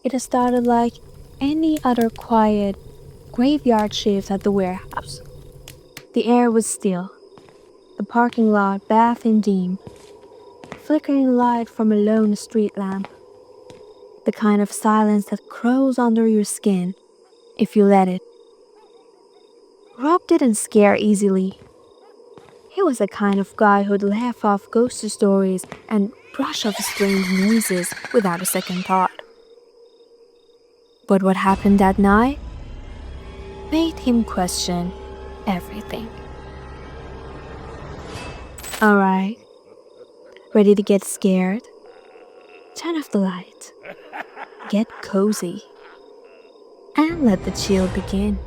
It started like any other quiet graveyard shift at the warehouse. The air was still, the parking lot bathed in dim, flickering light from a lone street lamp. The kind of silence that crawls under your skin if you let it. Rob didn't scare easily. He was the kind of guy who'd laugh off ghost stories and brush off strange noises without a second thought. But what happened that night made him question everything. Alright, ready to get scared? Turn off the light, get cozy, and let the chill begin.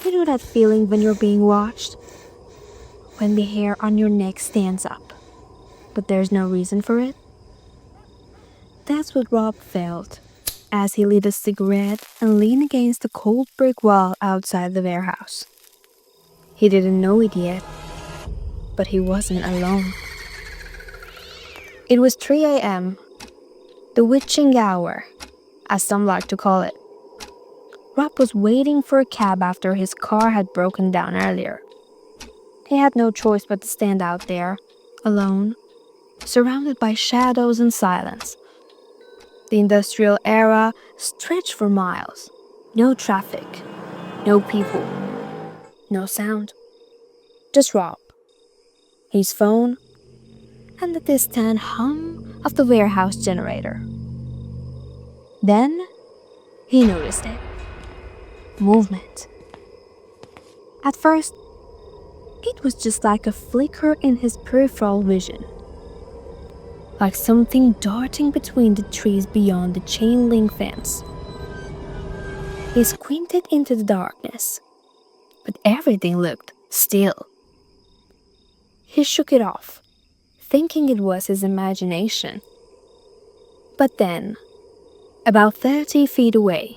You know that feeling when you're being watched? When the hair on your neck stands up, but there's no reason for it? That's what Rob felt as he lit a cigarette and leaned against the cold brick wall outside the warehouse. He didn't know it yet, but he wasn't alone. It was 3 a.m., the witching hour, as some like to call it. Rob was waiting for a cab after his car had broken down earlier. He had no choice but to stand out there, alone, surrounded by shadows and silence. The industrial era stretched for miles. No traffic, no people, no sound. Just Rob, his phone, and the distant hum of the warehouse generator. Then he noticed it. Movement. At first, it was just like a flicker in his peripheral vision. Like something darting between the trees beyond the chain link fence. He squinted into the darkness, but everything looked still. He shook it off, thinking it was his imagination. But then, about 30 feet away,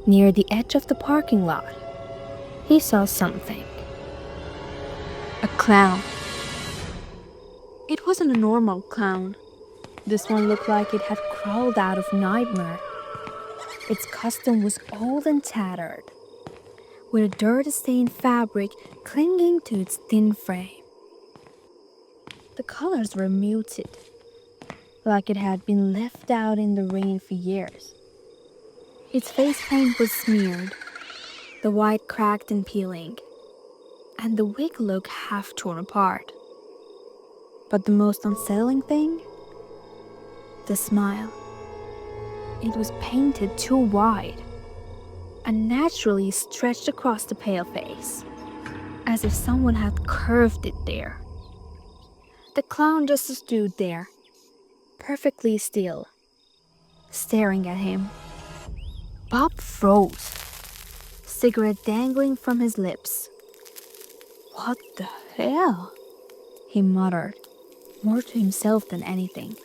near the edge of the parking lot, he saw something. A clown. It wasn't a normal clown. This one looked like it had crawled out of nightmare. Its costume was old and tattered, with a dirt-stained fabric clinging to its thin frame. The colors were muted, like it had been left out in the rain for years. Its face paint was smeared, the white cracked and peeling, and the wig looked half torn apart. But the most unsettling thing? The smile. It was painted too wide, unnaturally stretched across the pale face, as if someone had curved it there. The clown just stood there, perfectly still, staring at him. Bob froze, cigarette dangling from his lips. "What the hell?" he muttered, more to himself than anything.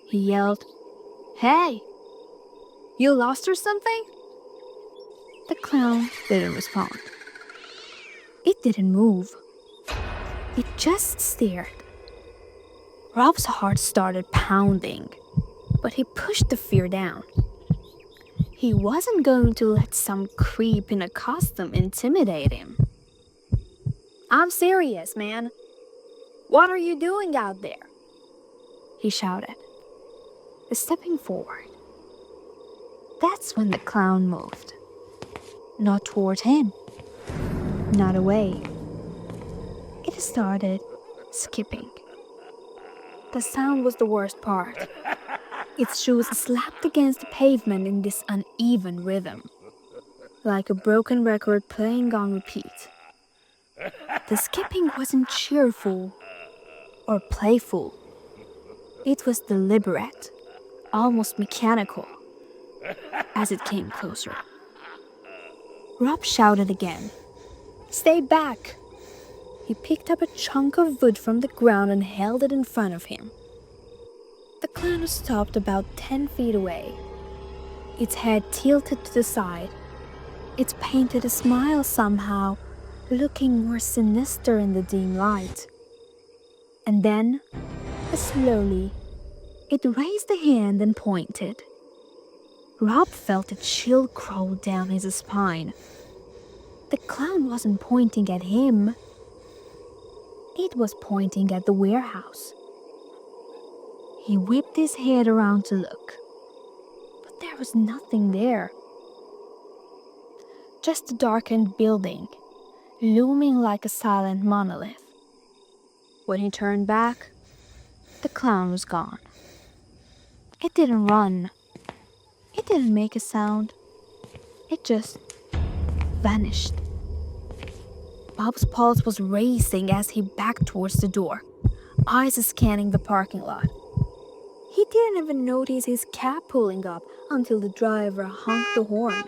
He yelled, "Hey! You lost or something?" The clown didn't respond. It didn't move. It just stared. Rob's heart started pounding, but he pushed the fear down. He wasn't going to let some creep in a costume intimidate him. "I'm serious, man. What are you doing out there?" he shouted, stepping forward. That's when the clown moved. Not toward him. Not away. It started skipping. The sound was the worst part. Its shoes slapped against the pavement in this uneven rhythm, like a broken record playing on repeat. The skipping wasn't cheerful or playful. It was deliberate, almost mechanical, as it came closer. Rob shouted again, "Stay back!" He picked up a chunk of wood from the ground and held it in front of him. The clown stopped about 10 feet away, its head tilted to the side. It painted a smile somehow, looking more sinister in the dim light. And then, slowly, It raised a hand and pointed. Rob felt a chill crawl down his spine. The clown wasn't pointing at him. It was pointing at the warehouse. He whipped his head around to look, but there was nothing there. Just a darkened building, looming like a silent monolith. When he turned back, the clown was gone. It didn't run. It didn't make a sound. It just vanished. Bob's pulse was racing as he backed towards the door, eyes scanning the parking lot. He didn't even notice his cab pulling up until the driver honked the horn.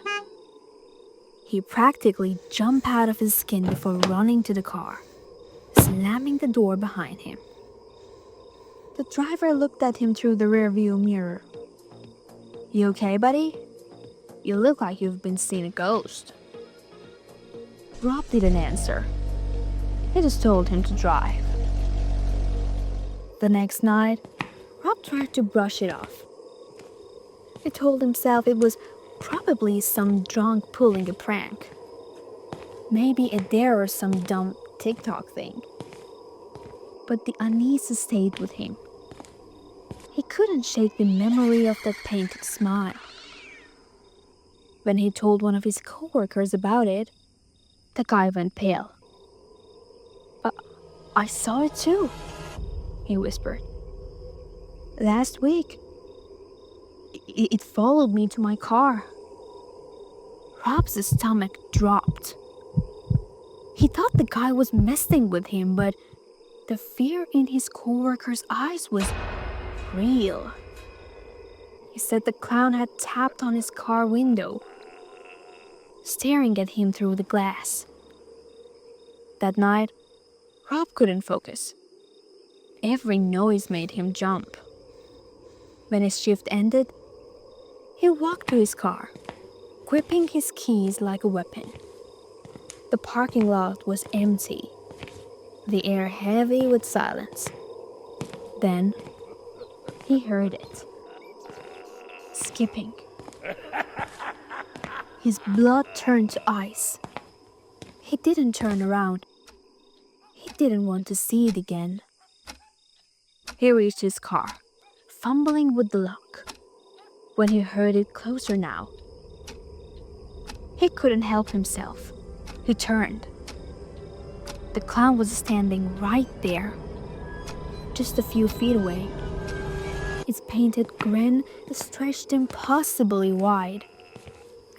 He practically jumped out of his skin before running to the car, slamming the door behind him. The driver looked at him through the rearview mirror. "You okay, buddy? You look like you've been seeing a ghost." Rob didn't answer. He just told him to drive. The next night, Rob tried to brush it off. He told himself it was probably some drunk pulling a prank. Maybe a dare or some dumb TikTok thing. But the unease stayed with him. He couldn't shake the memory of that painted smile. When he told one of his coworkers about it, the guy went pale. I saw it too," he whispered. "Last week. It followed me to my car." Rob's stomach dropped. He thought the guy was messing with him, but the fear in his coworker's eyes was real. He said the clown had tapped on his car window, staring at him through the glass. That night, Rob couldn't focus. Every noise made him jump. When his shift ended, he walked to his car, gripping his keys like a weapon. The parking lot was empty, the air heavy with silence. Then he heard it. Skipping. His blood turned to ice. He didn't turn around. He didn't want to see it again. He reached his car, fumbling with the lock. When he heard it closer now, he couldn't help himself. He turned. The clown was standing right there, just a few feet away. His painted grin stretched impossibly wide,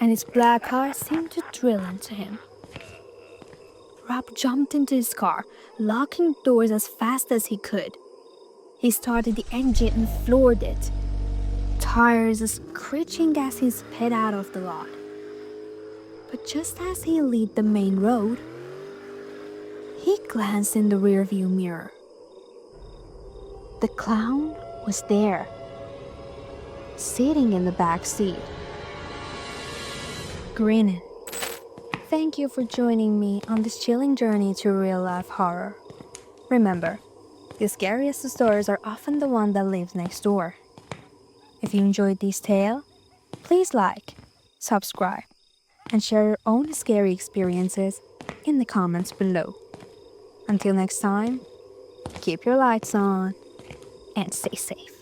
and his black eyes seemed to drill into him. Rob jumped into his car, locking doors as fast as he could. He started the engine and floored it, tires screeching as he sped out of the lot. But just as he left the main road, he glanced in the rearview mirror. The clown was there, sitting in the back seat, grinning. Thank you for joining me on this chilling journey to real-life horror. Remember, the scariest stories are often the one that lives next door. If you enjoyed this tale, please like, subscribe, and share your own scary experiences in the comments below. Until next time, keep your lights on and stay safe.